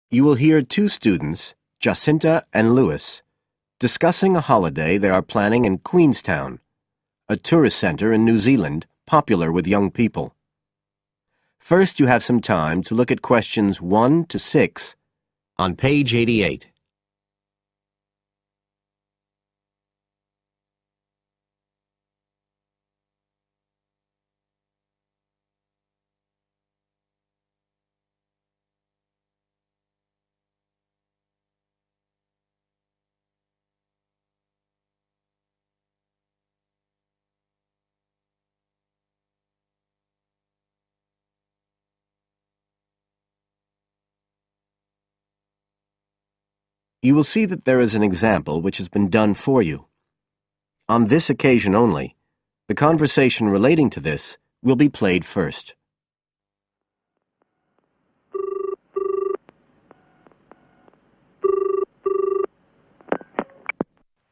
You will hear two students, Jacinta and Lewis, discussing a holiday they are planning in Queenstown, a tourist center in New Zealand popular with young people. First, you have some time to look at questions 1 to 6 on page 88. You will see that there is an example which has been done for you. On this occasion only, the conversation relating to this will be played first.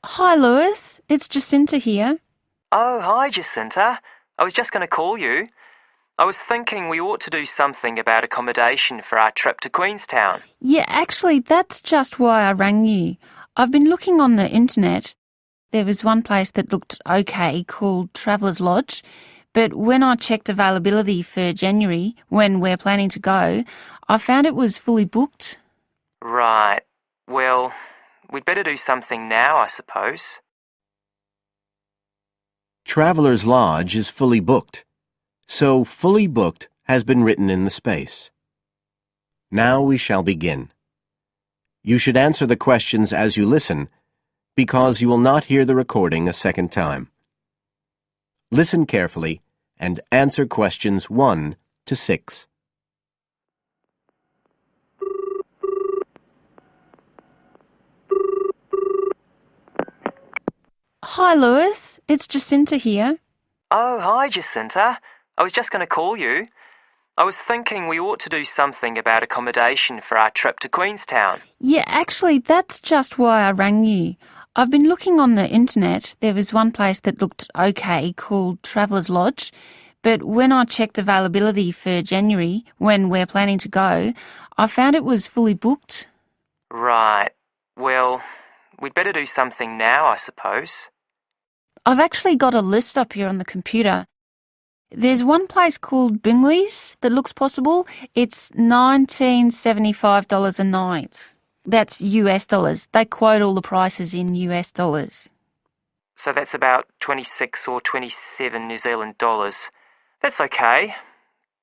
Hi, Lewis. It's Jacinta here. Oh, hi, Jacinta. I was just going to call you. I was thinking we ought to do something about accommodation for our trip to Queenstown. Yeah, actually, that's just why I rang you. I've been looking on the internet. There was one place that looked okay called Traveller's Lodge, but when I checked availability for January, when we're planning to go, I found it was fully booked. Right. Well, we'd better do something now, I suppose. Traveller's Lodge is fully booked, so fully booked has been written in the space. Now we shall begin. You should answer the questions as you listen, because you will not hear the recording a second time. Listen carefully and answer questions 1 to 6. Hi, Lewis. It's Jacinta here. Oh, hi, Jacinta. I was just going to call you. I was thinking we ought to do something about accommodation for our trip to Queenstown. Yeah, actually, that's just why I rang you. I've been looking on the internet. There was one place that looked okay called Traveller's Lodge, but when I checked availability for January, when we're planning to go, I found it was fully booked. Right. Well, we'd better do something now, I suppose. I've actually got a list up here on the computer. There's one place called Bingley's that looks possible. It's $1975 a night. That's US dollars. They quote all the prices in US dollars. So that's about 26 or 27 New Zealand dollars. That's okay.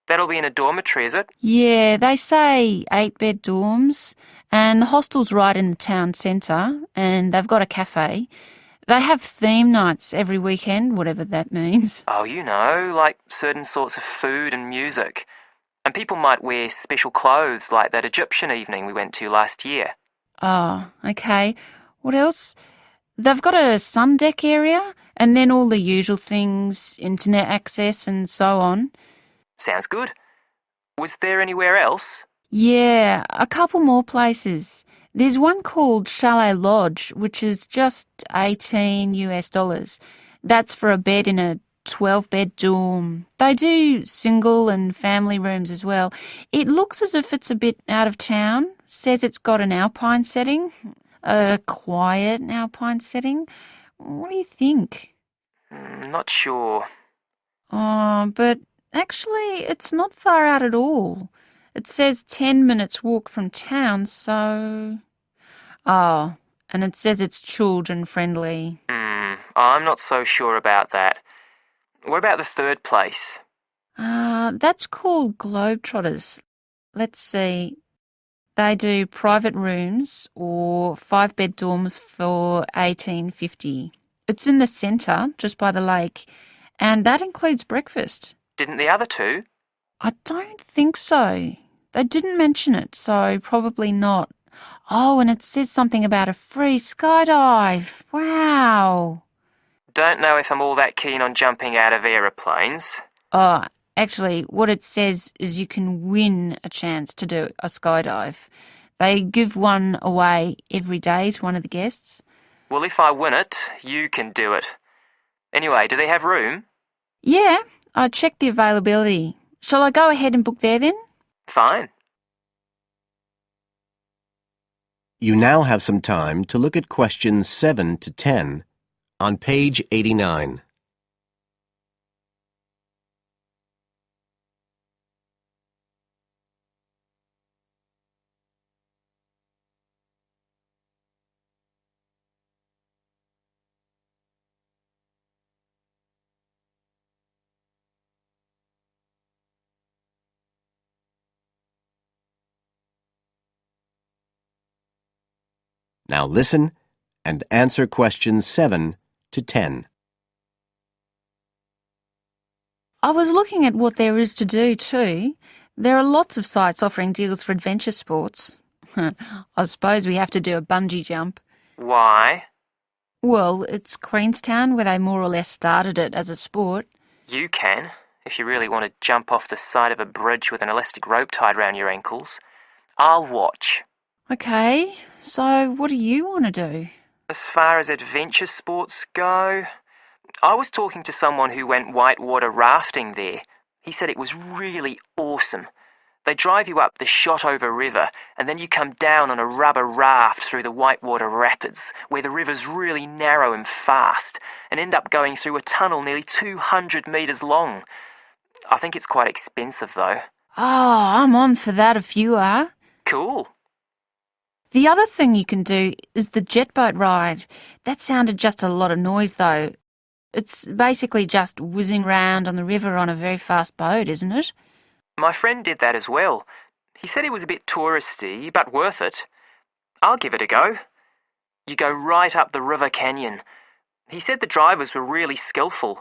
That'll be in a dormitory, is it? Yeah, they say 8-bed dorms, and the hostel's right in the town centre, and they've got a cafe. They have theme nights every weekend, whatever that means. Oh, you know, like certain sorts of food and music. And people might wear special clothes like that Egyptian evening we went to last year. Oh, okay. What else? They've got a sun deck area, and then all the usual things, internet access and so on. Sounds good. Was there anywhere else? Yeah, a couple more places. There's one called Chalet Lodge, which is just 18 US dollars. That's for a bed in a 12-bed dorm. They do single and family rooms as well. It looks as if it's a bit out of town. Says it's got an alpine setting, a quiet alpine setting. What do you think? Not sure. Oh, but actually, it's not far out at all. It says 10 minutes walk from town, so... Oh, and it says it's children friendly. I'm not so sure about that. What about the third place? That's called Globetrotters. Let's see. They do private rooms or 5-bed dorms for $18.50. It's in the centre, just by the lake, and that includes breakfast. Didn't the other two? I don't think so. They didn't mention it, so probably not. Oh, and it says something about a free skydive. Wow. Don't know if I'm all that keen on jumping out of aeroplanes. Oh, actually, what it says is you can win a chance to do a skydive. They give one away every day to one of the guests. Well, if I win it, you can do it. Anyway, do they have room? Yeah, I checked the availability. Shall I go ahead and book there then? Fine. You now have some time to look at questions 7 to 10 on page 89. Now listen and answer questions 7 to 10. I was looking at what there is to do too. There are lots of sites offering deals for adventure sports. I suppose we have to do a bungee jump. Why? Well, it's Queenstown where they more or less started it as a sport. You can, if you really want to jump off the side of a bridge with an elastic rope tied round your ankles. I'll watch. Okay, so what do you want to do? As far as adventure sports go, I was talking to someone who went whitewater rafting there. He said it was really awesome. They drive you up the Shotover River and then you come down on a rubber raft through the whitewater rapids where the river's really narrow and fast and end up going through a tunnel nearly 200 metres long. I think it's quite expensive though. Oh, I'm on for that if you are. Cool. The other thing you can do is the jet boat ride. That sounded just a lot of noise though. It's basically just whizzing round on the river on a very fast boat, isn't it? My friend did that as well. He said it was a bit touristy, but worth it. I'll give it a go. You go right up the river canyon. He said the drivers were really skillful,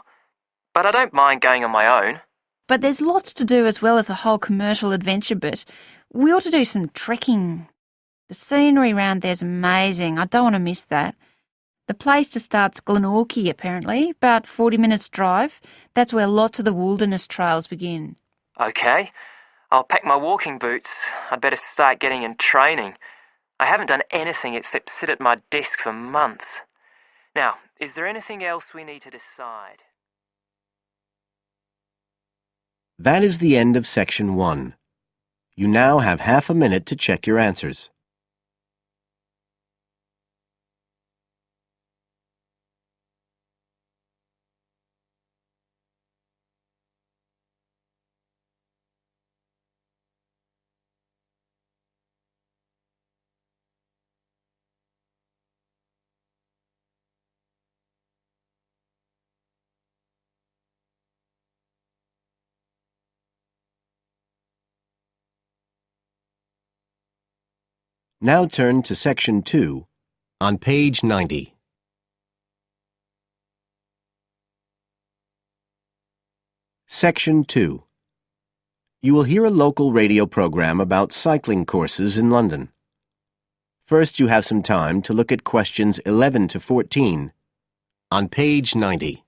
but I don't mind going on my own. But there's lots to do as well as the whole commercial adventure bit. We ought to do some trekking. The scenery around there's amazing. I don't want to miss that. The place to start's Glenorchy, apparently, about 40 minutes drive. That's where lots of the wilderness trails begin. Okay, I'll pack my walking boots. I'd better start getting in training. I haven't done anything except sit at my desk for months. Now, is there anything else we need to decide? That is the end of section 1. You now have half a minute to check your answers. Now turn to section 2 on page 90. Section 2. You will hear a local radio program about cycling courses in London. First, you have some time to look at questions 11 to 14 on page 90.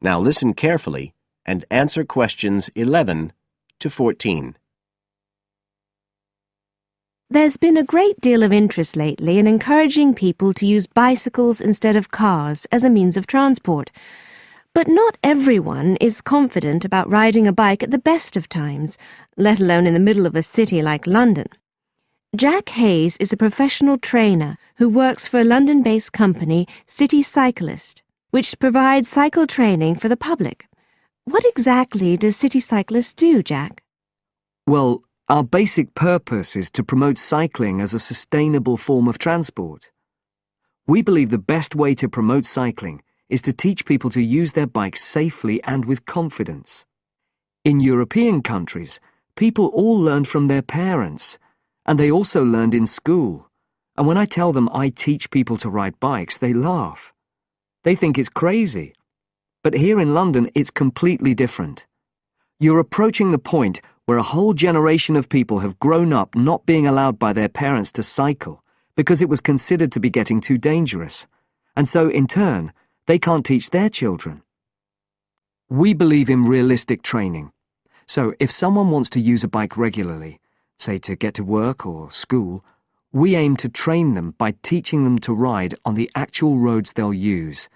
Now listen carefully and answer questions 11 to 14. There's been a great deal of interest lately in encouraging people to use bicycles instead of cars as a means of transport. But not everyone is confident about riding a bike at the best of times, let alone in the middle of a city like London. Jack Hayes is a professional trainer who works for a London-based company, City Cyclist, which provides cycle training for the public. What exactly does City Cyclist do, Jack? Well, our basic purpose is to promote cycling as a sustainable form of transport. We believe the best way to promote cycling is to teach people to use their bikes safely and with confidence. In European countries, people all learned from their parents, and they also learned in school. And when I tell them I teach people to ride bikes, they laugh. They think it's crazy. But here in London, it's completely different. You're approaching the point where a whole generation of people have grown up not being allowed by their parents to cycle because it was considered to be getting too dangerous, and so, in turn, they can't teach their children. We believe in realistic training. So if someone wants to use a bike regularly, say to get to work or school, we aim to train them by teaching them to ride on the actual roads they'll use,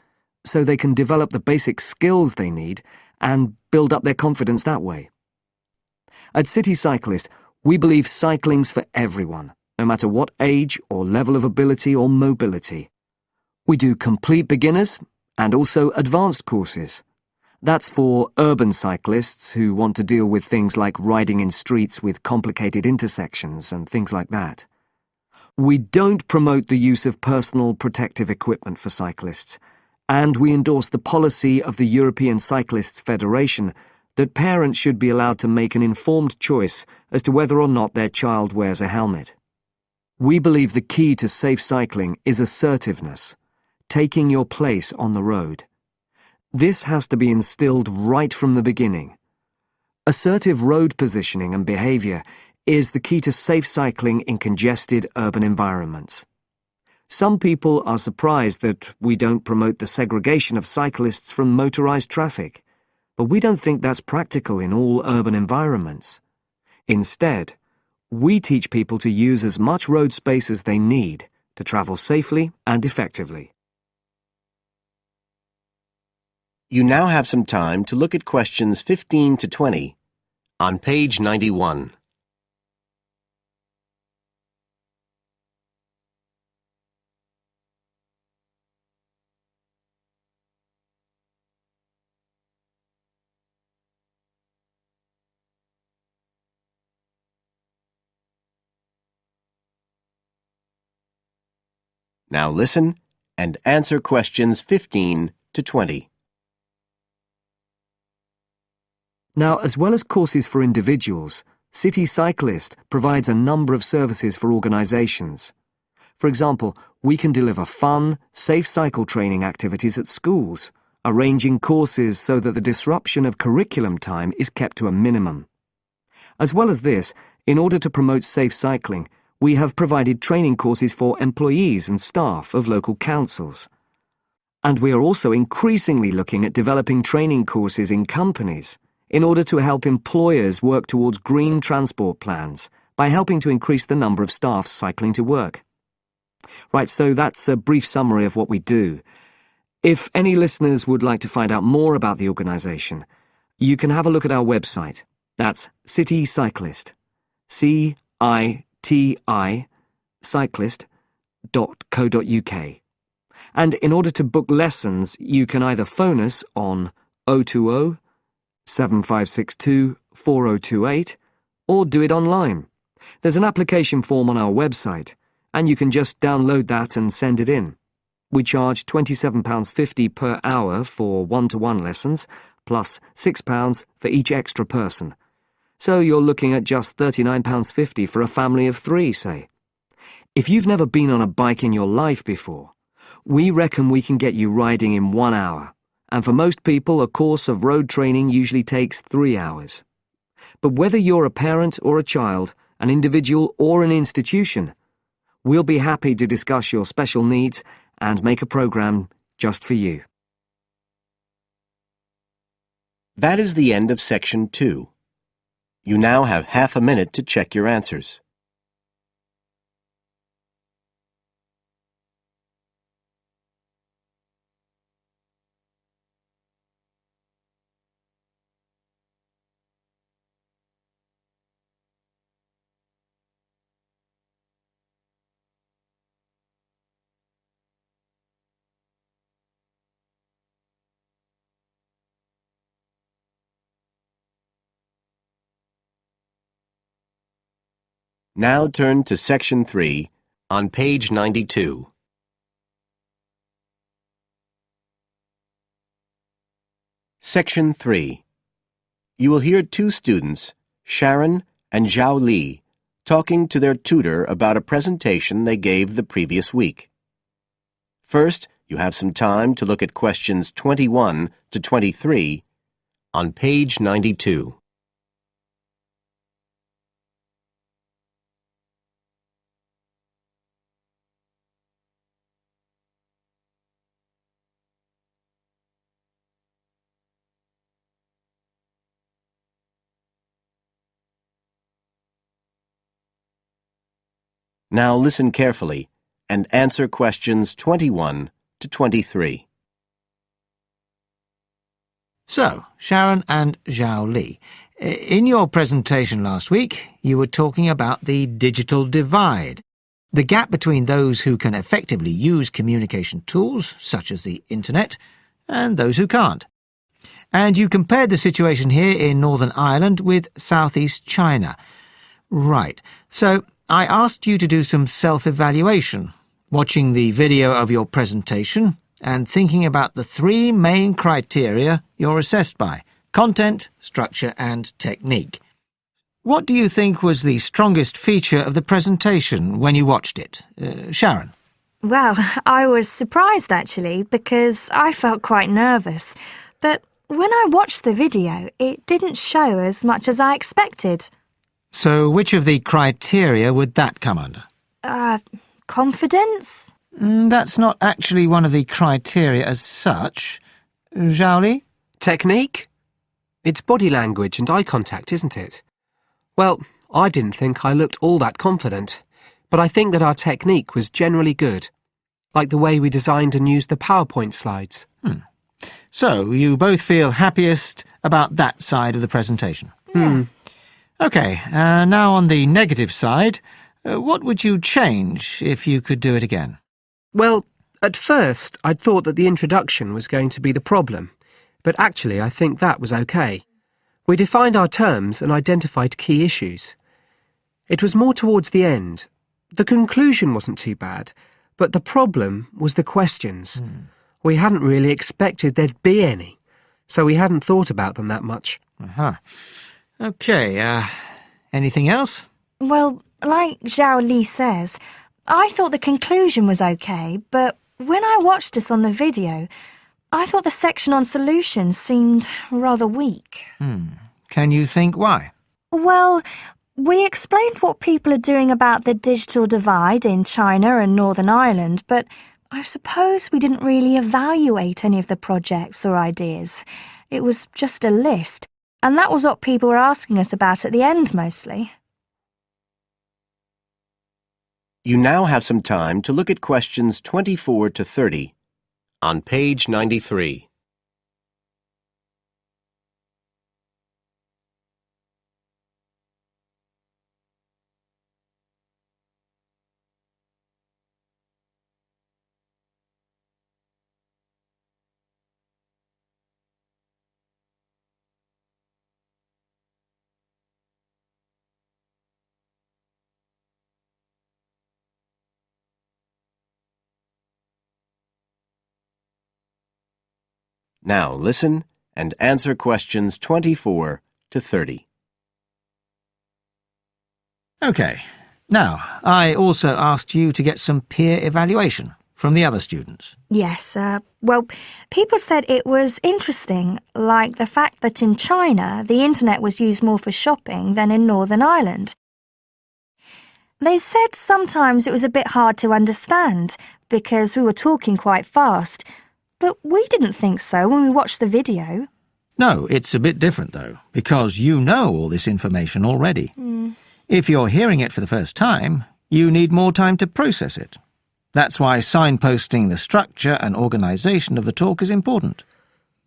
so they can develop the basic skills they need and build up their confidence that way. At City Cyclist, we believe cycling's for everyone, no matter what age or level of ability or mobility. We do complete beginners and also advanced courses. That's for urban cyclists who want to deal with things like riding in streets with complicated intersections and things like that. We don't promote the use of personal protective equipment for cyclists, and we endorse the policy of the European Cyclists Federation that parents should be allowed to make an informed choice as to whether or not their child wears a helmet. We believe the key to safe cycling is assertiveness, taking your place on the road. This has to be instilled right from the beginning. Assertive road positioning and behaviour is the key to safe cycling in congested urban environments. Some people are surprised that we don't promote the segregation of cyclists from motorised traffic, but we don't think that's practical in all urban environments. Instead, we teach people to use as much road space as they need to travel safely and effectively. You now have some time to look at questions 15 to 20 on page 91. Now listen and answer questions 15 to 20. Now, as well as courses for individuals, City Cyclist provides a number of services for organisations. For example, we can deliver fun, safe cycle training activities at schools, arranging courses so that the disruption of curriculum time is kept to a minimum. As well as this, in order to promote safe cycling, we have provided training courses for employees and staff of local councils. And we are also increasingly looking at developing training courses in companies in order to help employers work towards green transport plans by helping to increase the number of staff cycling to work. Right, so that's a brief summary of what we do. If any listeners would like to find out more about the organisation, you can have a look at our website. That's City Cyclist. C-I-T-I cyclist.co.uk. And in order to book lessons, you can either phone us on 020 7562 4028 or do it online. There's an application form on our website, and you can just download that and send it in. We charge £27.50 per hour for one-to-one lessons, plus £6 for each extra person. So you're looking at just £39.50 for a family of 3, say. If you've never been on a bike in your life before, we reckon we can get you riding in 1 hour, and for most people a course of road training usually takes 3 hours. But whether you're a parent or a child, an individual or an institution, we'll be happy to discuss your special needs and make a programme just for you. That is the end of section 2. You now have half a minute to check your answers. Now turn to section 3 on page 92. Section 3. You will hear 2 students, Sharon and Zhao Li, talking to their tutor about a presentation they gave the previous week. First, you have some time to look at questions 21 to 23 on page 92. Now listen carefully and answer questions 21 to 23. So, Sharon and Zhao Li, in your presentation last week, you were talking about the digital divide, the gap between those who can effectively use communication tools, such as the internet, and those who can't. And you compared the situation here in Northern Ireland with southeast China. Right. So I asked you to do some self-evaluation, watching the video of your presentation and thinking about the three main criteria you're assessed by: content, structure and technique. What do you think was the strongest feature of the presentation when you watched it? Sharon? Well, I was surprised actually, because I felt quite nervous. But when I watched the video, it didn't show as much as I expected. So which of the criteria would that come under? Confidence? That's not actually one of the criteria as such. Zhao Li? Technique? It's body language and eye contact, isn't it? Well, I didn't think I looked all that confident, but I think that our technique was generally good, like the way we designed and used the PowerPoint slides. So, you both feel happiest about that side of the presentation? Yeah. OK, now on the negative side, what would you change if you could do it again? Well, at first I'd thought that the introduction was going to be the problem, but actually I think that was okay. We defined our terms and identified key issues. It was more towards the end. The conclusion wasn't too bad, but the problem was the questions. We hadn't really expected there'd be any, so we hadn't thought about them that much. OK, anything else? Well, like Zhao Li says, I thought the conclusion was okay, but when I watched this on the video, I thought the section on solutions seemed rather weak. Can you think why? Well, we explained what people are doing about the digital divide in China and Northern Ireland, but I suppose we didn't really evaluate any of the projects or ideas. It was just a list, and that was what people were asking us about at the end mostly. You now have some time to look at questions 24 to 30 on page 93. Now listen and answer questions 24 to 30. OK. Now, I also asked you to get some peer evaluation from the other students. Yes, well, people said it was interesting, like the fact that in China the internet was used more for shopping than in Northern Ireland. They said sometimes it was a bit hard to understand because we were talking quite fast, but we didn't think so when we watched the video. No, it's a bit different, though, because you know all this information already. If you're hearing it for the first time, you need more time to process it. That's why signposting the structure and organisation of the talk is important.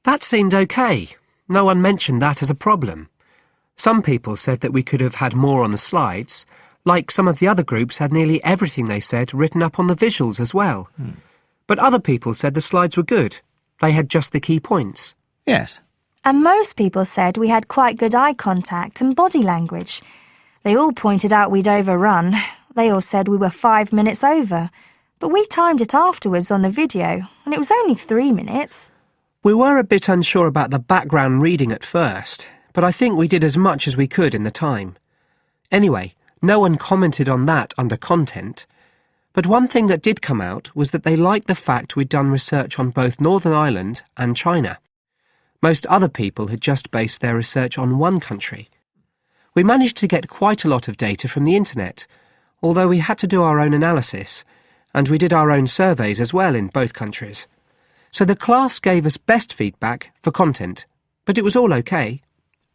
That seemed okay. No one mentioned that as a problem. Some people said that we could have had more on the slides, like some of the other groups had nearly everything they said written up on the visuals as well. But other people said the slides were good. They had just the key points. Yes. And most people said we had quite good eye contact and body language. They all pointed out we'd overrun. They all said we were 5 minutes over. But we timed it afterwards on the video, and it was only 3 minutes. We were a bit unsure about the background reading at first, but I think we did as much as we could in the time. Anyway, no one commented on that under content. But one thing that did come out was that they liked the fact we'd done research on both Northern Ireland and China. Most other people had just based their research on one country. We managed to get quite a lot of data from the internet, although we had to do our own analysis, and we did our own surveys as well in both countries. So the class gave us best feedback for content, but it was all okay.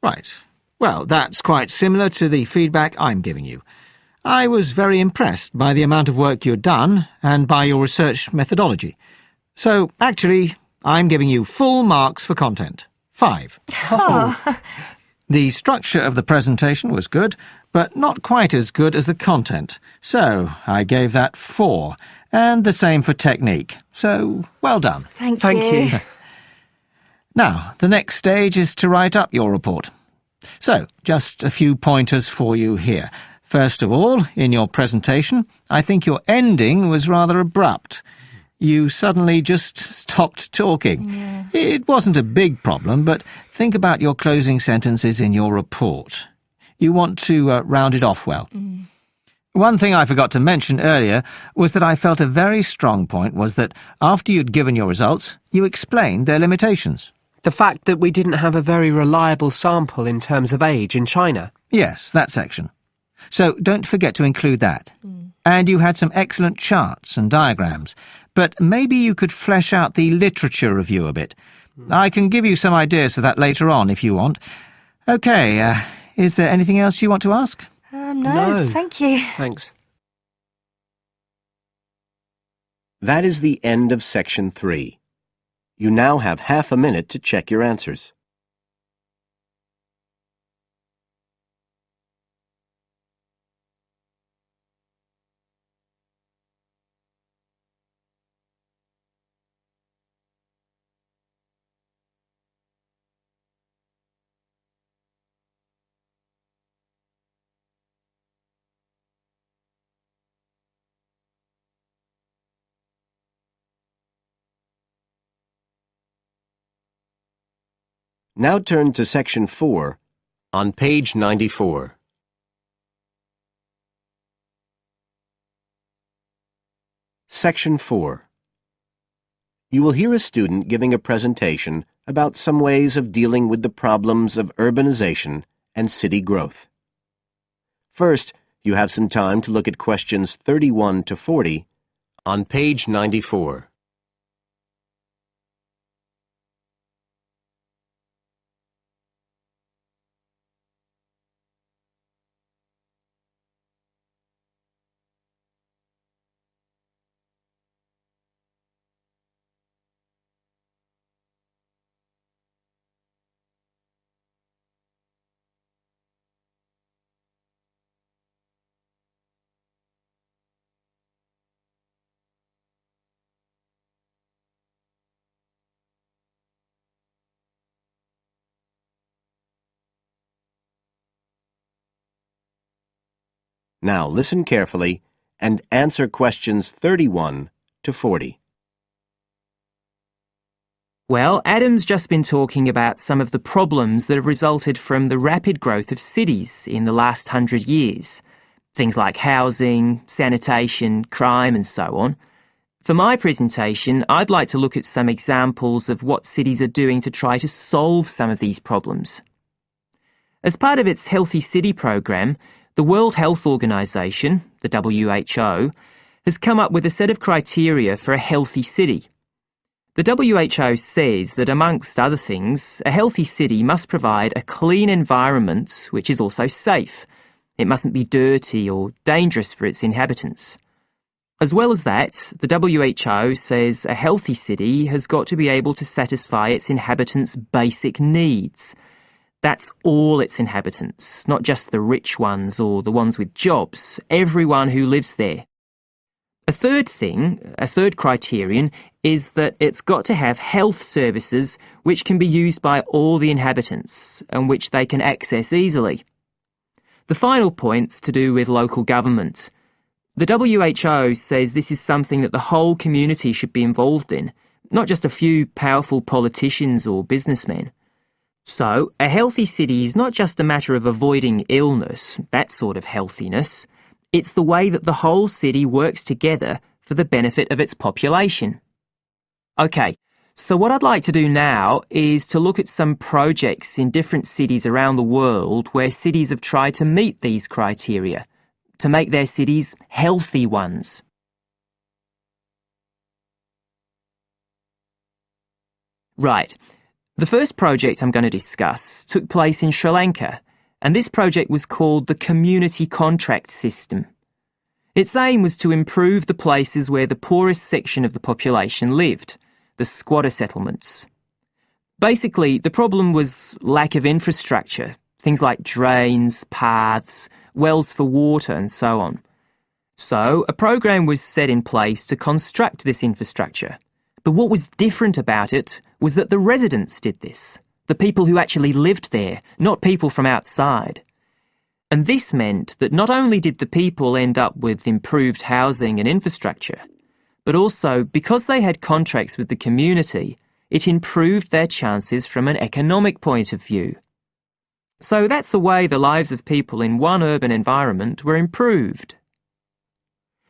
Right. Well, that's quite similar to the feedback I'm giving you. I was very impressed by the amount of work you'd done and by your research methodology. So, actually, I'm giving you full marks for content. 5. The structure of the presentation was good, but not quite as good as the content. So, I gave that 4. And the same for technique. So, well done. Thank Thank you. you. Now, the next stage is to write up your report. So, just a few pointers for you here. First of all, in your presentation, I think your ending was rather abrupt. You suddenly just stopped talking. Yeah. It wasn't a big problem, but think about your closing sentences in your report. You want to round it off well. One thing I forgot to mention earlier was that I felt a very strong point was that after you'd given your results, you explained their limitations. The fact that we didn't have a very reliable sample in terms of age in China. Yes, that section. So don't forget to include that. And you had some excellent charts and diagrams, but maybe you could flesh out the literature review a bit. I can give you some ideas for that later on if you want. OK, is there anything else you want to ask? No, thank you. Thanks. That is the end of section 3. You now have half a minute to check your answers. Now turn to section 4 on page 94. Section 4. You will hear a student giving a presentation about some ways of dealing with the problems of urbanization and city growth. First, you have some time to look at questions 31 to 40 on page 94. Now listen carefully and answer questions 31 to 40. Well, Adam's just been talking about some of the problems that have resulted from the rapid growth of cities in the last 100 years. Things like housing, sanitation, crime and so on. For my presentation, I'd like to look at some examples of what cities are doing to try to solve some of these problems. As part of its Healthy City program, the World Health Organization, the WHO, has come up with a set of criteria for a healthy city. The WHO says that, amongst other things, a healthy city must provide a clean environment which is also safe. It mustn't be dirty or dangerous for its inhabitants. As well as that, the WHO says a healthy city has got to be able to satisfy its inhabitants' basic needs. That's all its inhabitants, not just the rich ones or the ones with jobs, everyone who lives there. A third criterion, is that it's got to have health services which can be used by all the inhabitants and which they can access easily. The final point's to do with local government. The WHO says this is something that the whole community should be involved in, not just a few powerful politicians or businessmen. So, a healthy city is not just a matter of avoiding illness, that sort of healthiness. It's the way that the whole city works together for the benefit of its population. OK, so what I'd like to do now is to look at some projects in different cities around the world where cities have tried to meet these criteria, to make their cities healthy ones. Right. The first project I'm going to discuss took place in Sri Lanka, and this project was called the Community Contract System. Its aim was to improve the places where the poorest section of the population lived, the squatter settlements. Basically, the problem was lack of infrastructure, things like drains, paths, wells for water and so on. So, a program was set in place to construct this infrastructure. But what was different about it was that the residents did this, the people who actually lived there, not people from outside. And this meant that not only did the people end up with improved housing and infrastructure, but also, because they had contracts with the community, it improved their chances from an economic point of view. So that's the way the lives of people in one urban environment were improved.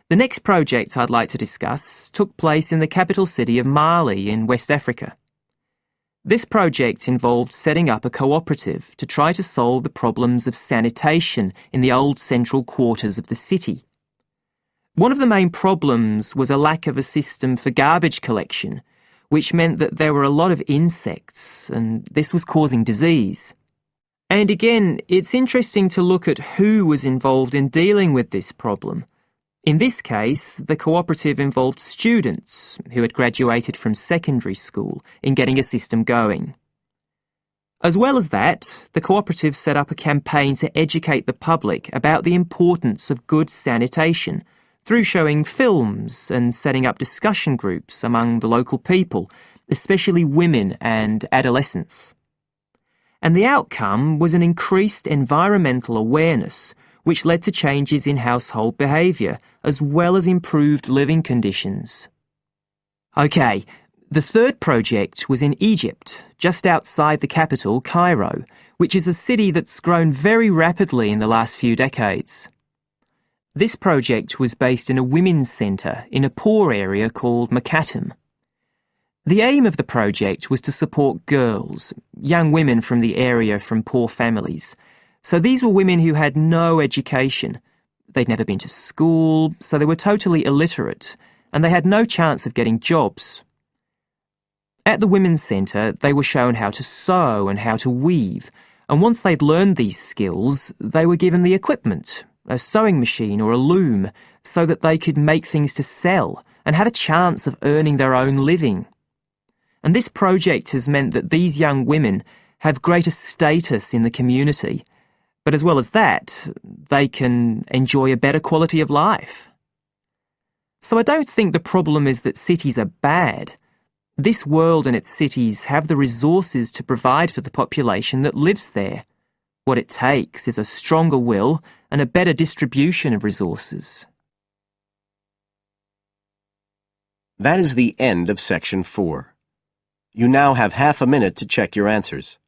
The next project I'd like to discuss took place in the capital city of Mali in West Africa. This project involved setting up a cooperative to try to solve the problems of sanitation in the old central quarters of the city. One of the main problems was a lack of a system for garbage collection, which meant that there were a lot of insects, and this was causing disease. And again, it's interesting to look at who was involved in dealing with this problem. In this case, the cooperative involved students who had graduated from secondary school in getting a system going. As well as that, the cooperative set up a campaign to educate the public about the importance of good sanitation through showing films and setting up discussion groups among the local people, especially women and adolescents. And the outcome was an increased environmental awareness, which led to changes in household behaviour, as well as improved living conditions. Okay, the third project was in Egypt, just outside the capital, Cairo, which is a city that's grown very rapidly in the last few decades. This project was based in a women's centre in a poor area called Makatem. The aim of the project was to support girls, young women from the area from poor families. So these were women who had no education. They'd never been to school, so they were totally illiterate, and they had no chance of getting jobs. At the Women's Centre, they were shown how to sew and how to weave, and once they'd learned these skills, they were given the equipment, a sewing machine or a loom, so that they could make things to sell and have a chance of earning their own living. And this project has meant that these young women have greater status in the community, but as well as that, they can enjoy a better quality of life. So I don't think the problem is that cities are bad. This world and its cities have the resources to provide for the population that lives there. What it takes is a stronger will and a better distribution of resources. That is the end of section 4. You now have half a minute to check your answers.